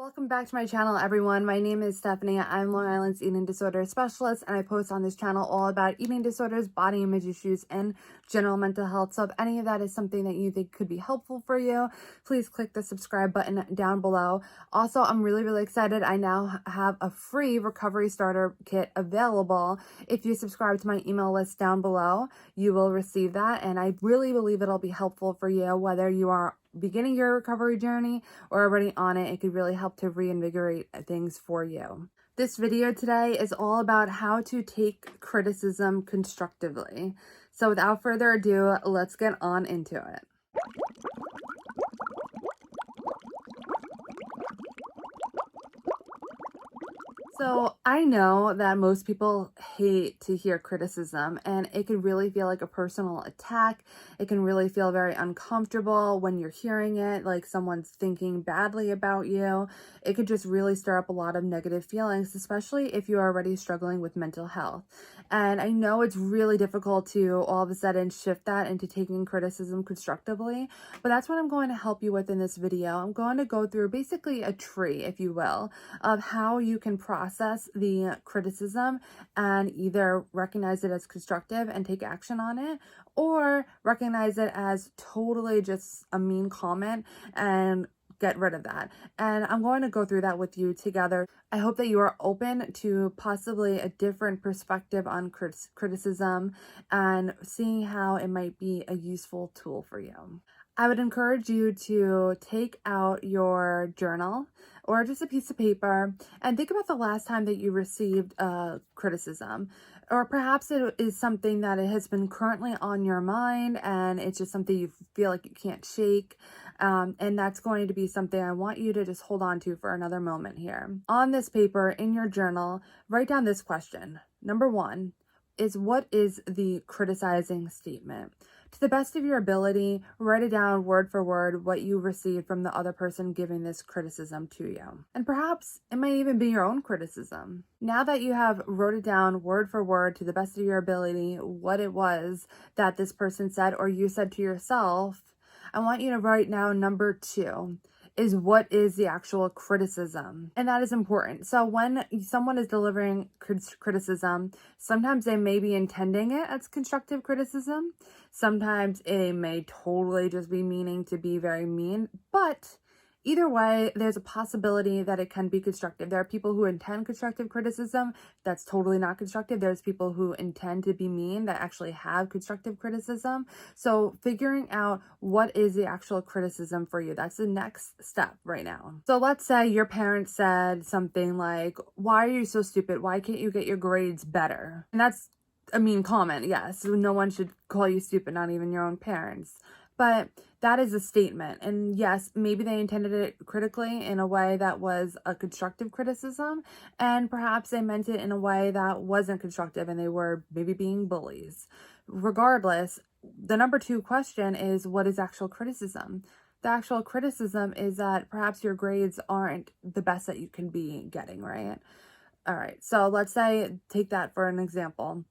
Welcome back to my channel, everyone. My name is Stephanie. I'm Long Island's eating disorder specialist, and I post on this channel all about eating disorders, body image issues, and general mental health. So if any of that is something that you think could be helpful for you, please click the subscribe button down below. Also, I'm really excited. I now have a free recovery starter kit available. If you subscribe to my email list down below, you will receive that, and I really believe it'll be helpful for you, whether you are beginning your recovery journey or already on it. It could really help to reinvigorate things for you. This video today is all about how to take criticism constructively. So without further ado, let's get on into it. So I know that most people hate to hear criticism, and it can really feel like a personal attack. It can really feel very uncomfortable when you're hearing it, like someone's thinking badly about you. It could just really stir up a lot of negative feelings, especially if you're already struggling with mental health. And I know it's really difficult to all of a sudden shift that into taking criticism constructively, but that's what I'm going to help you with in this video. I'm going to go through basically a tree, if you will, of how you can process the criticism and either recognize it as constructive and take action on it, or recognize it as totally just a mean comment and get rid of that. And I'm going to go through that with you together. I hope that you are open to possibly a different perspective on criticism and seeing how it might be a useful tool for you. I would encourage you to take out your journal or just a piece of paper and think about the last time that you received criticism. Or perhaps it is something that it has been currently on your mind and it's just something you feel like you can't shake. And that's going to be something I want you to just hold on to for another moment here. On this paper, in your journal, write down this question. Number 1 is, what is the criticizing statement? To the best of your ability, write it down word for word what you received from the other person giving this criticism to you. And perhaps it might even be your own criticism. Now that you have wrote it down word for word to the best of your ability, what it was that this person said or you said to yourself, I want you to write now number 2. Is what is the actual criticism. And that is important. So when someone is delivering criticism, sometimes they may be intending it as constructive criticism. Sometimes it may totally just be meaning to be very mean, but either way, there's a possibility that it can be constructive. There are people who intend constructive criticism that's totally not constructive. There's people who intend to be mean that actually have constructive criticism. So figuring out what is the actual criticism for you, that's the next step right now. So let's say your parents said something like, why are you so stupid? Why can't you get your grades better? And that's a mean comment, yes. No one should call you stupid, not even your own parents. But that is a statement. And yes, maybe they intended it critically in a way that was a constructive criticism. And perhaps they meant it in a way that wasn't constructive and they were maybe being bullies. Regardless, the number 2 question is, what is actual criticism? The actual criticism is that perhaps your grades aren't the best that you can be getting, right? All right, so let's say, take that for an example.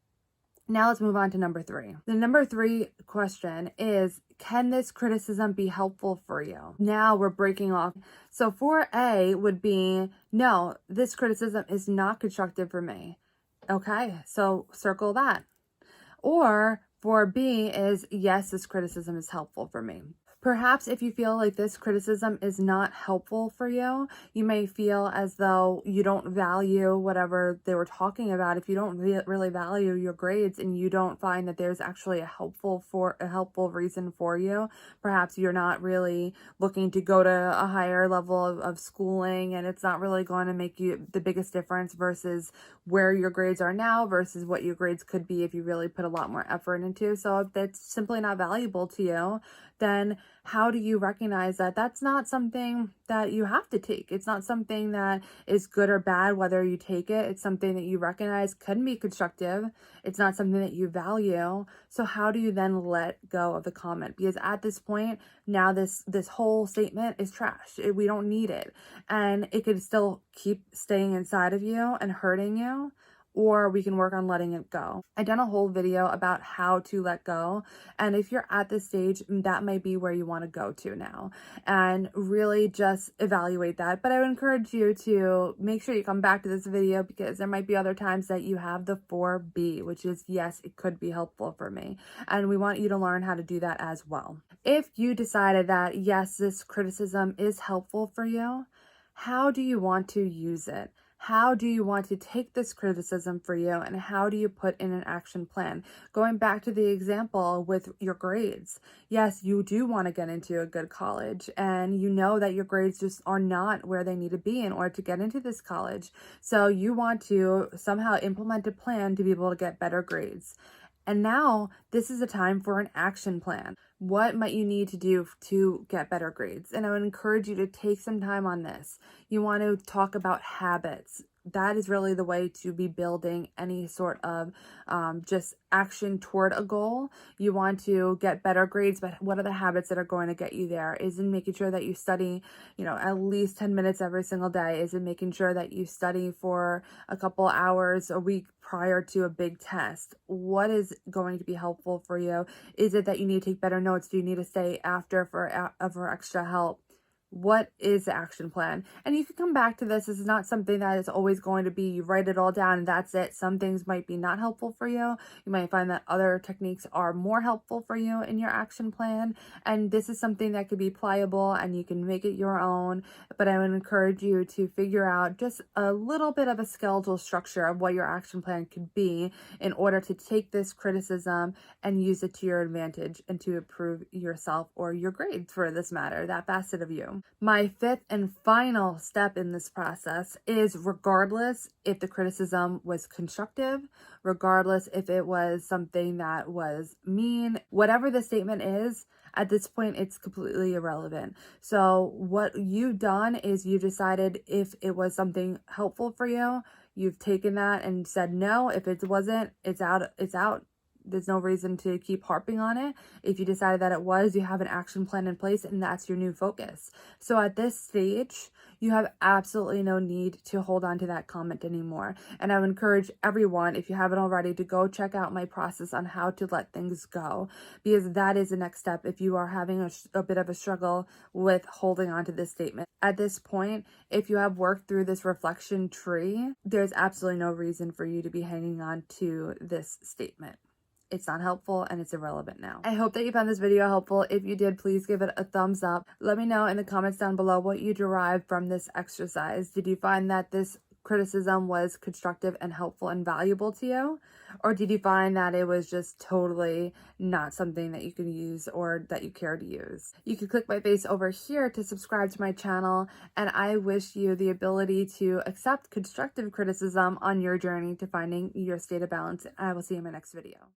Now let's move on to number 3. The number 3 question is, can this criticism be helpful for you? Now we're breaking off. So 4A would be, no, this criticism is not constructive for me. Okay, so circle that. Or 4B is, yes, this criticism is helpful for me. Perhaps if you feel like this criticism is not helpful for you, you may feel as though you don't value whatever they were talking about. If you don't really value your grades and you don't find that there's actually a helpful reason for you, perhaps you're not really looking to go to a higher level of schooling, and it's not really going to make you the biggest difference versus where your grades are now versus what your grades could be if you really put a lot more effort into. So if that's simply not valuable to you, then how do you recognize that that's not something that you have to take? It's not something that is good or bad whether you take it. It's something that you recognize can be constructive. It's not something that you value. So how do you then let go of the comment? Because at this point, now this whole statement is trash. We don't need it. And it could still keep staying inside of you and hurting you. or we can work on letting it go. I've done a whole video about how to let go. And if you're at this stage, that might be where you want to go to now, and really just evaluate that. But I would encourage you to make sure you come back to this video, because there might be other times that you have the 4B, which is, yes, it could be helpful for me. And we want you to learn how to do that as well. If you decided that, yes, this criticism is helpful for you, how do you want to use it? How do you want to take this criticism for you, and how do you put in an action plan? Going back to the example with your grades, yes, you do want to get into a good college, and you know that your grades just are not where they need to be in order to get into this college. So you want to somehow implement a plan to be able to get better grades. And now this is a time for an action plan. What might you need to do to get better grades? And I would encourage you to take some time on this. You want to talk about habits. That is really the way to be building any sort of just action toward a goal. You want to get better grades, but what are the habits that are going to get you there? Is it making sure that you study, at least 10 minutes every single day? Is it making sure that you study for a couple hours a week prior to a big test? What is going to be helpful for you? Is it that you need to take better notes? Do you need to stay after for extra help? What is the action plan? And you can come back to this. This is not something that is always going to be, you write it all down and that's it. Some things might be not helpful for you. You might find that other techniques are more helpful for you in your action plan. And this is something that could be pliable and you can make it your own. But I would encourage you to figure out just a little bit of a skeletal structure of what your action plan could be in order to take this criticism and use it to your advantage and to improve yourself or your grades, for this matter, that facet of you. My fifth and final step in this process is, regardless if the criticism was constructive, regardless if it was something that was mean, whatever the statement is, at this point, it's completely irrelevant. So what you've done is you decided if it was something helpful for you, you've taken that and said no. If it wasn't, it's out, it's out. There's no reason to keep harping on it. If you decided that it was, you have an action plan in place and that's your new focus. So at this stage, you have absolutely no need to hold on to that comment anymore. And I would encourage everyone, if you haven't already, to go check out my process on how to let things go, because that is the next step if you are having a bit of a struggle with holding on to this statement. At this point, if you have worked through this reflection tree, there's absolutely no reason for you to be hanging on to this statement. It's not helpful and it's irrelevant now. I hope that you found this video helpful. If you did, please give it a thumbs up. Let me know in the comments down below what you derived from this exercise. Did you find that this criticism was constructive and helpful and valuable to you? Or did you find that it was just totally not something that you can use or that you care to use? You can click my face over here to subscribe to my channel, and I wish you the ability to accept constructive criticism on your journey to finding your state of balance. I will see you in my next video.